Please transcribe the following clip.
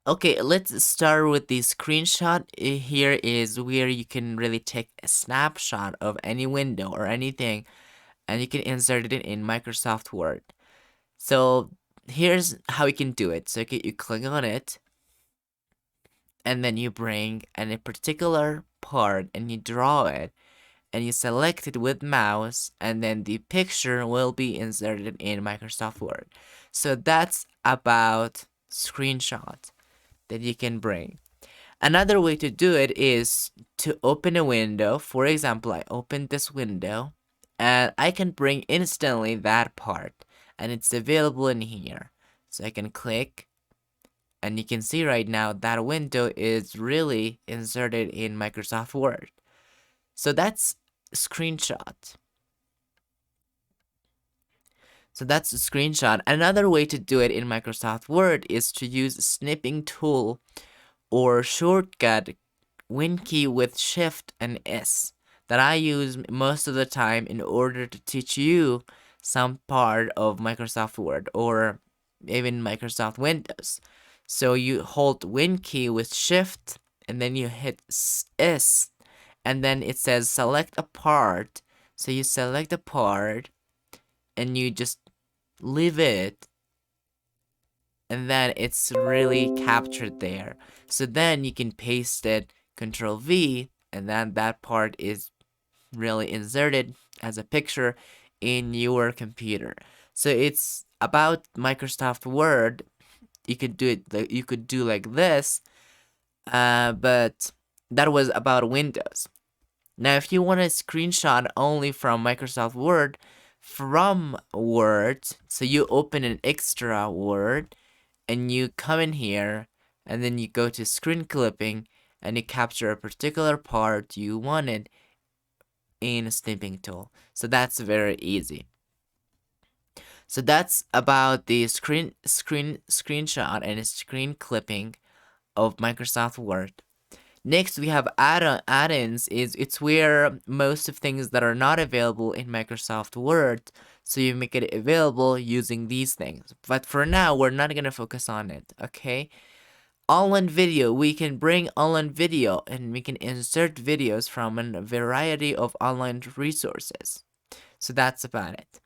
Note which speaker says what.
Speaker 1: Okay, let's start with the screenshot. Here is where you can really take a snapshot of any window or anything, and you can insert it in Microsoft Word. So here's how you can do it. So you click on it, and then you bring a particular part and you draw it, and you select it with mouse, and then the picture will be inserted in Microsoft Word. So that's about screenshot that you can bring. Another way to do it is to open a window. For example, I opened this window and I can bring instantly that part, and it's available in here. So I can click, and you can see right now that window is really inserted in Microsoft Word. So that's screenshot. So that's a screenshot. Another way to do it in Microsoft Word is to use a snipping tool or shortcut WinKey with Shift and S that I use most of the time in order to teach you some part of Microsoft Word or even Microsoft Windows. So you hold WinKey with Shift and then you hit S, and then it says select a part. So you select a part and you just leave it, and then it's really captured there. So then you can paste it, Control V, and then that part is really inserted as a picture in your computer. So it's about Microsoft Word. You could do it. You could do like this, but that was about Windows. Now, if you want a screenshot only from Microsoft Word, from Word, so you open an extra Word and you come in here and then you go to screen clipping and you capture a particular part you wanted in a snipping tool. So that's very easy. So that's about the screenshot and screen clipping of Microsoft Word. Next, we have add-ins. It's where most of things that are not available in Microsoft Word, so you make it available using these things. But for now, we're not gonna focus on it, okay? Online video, we can bring online video and we can insert videos from a variety of online resources. So that's about it.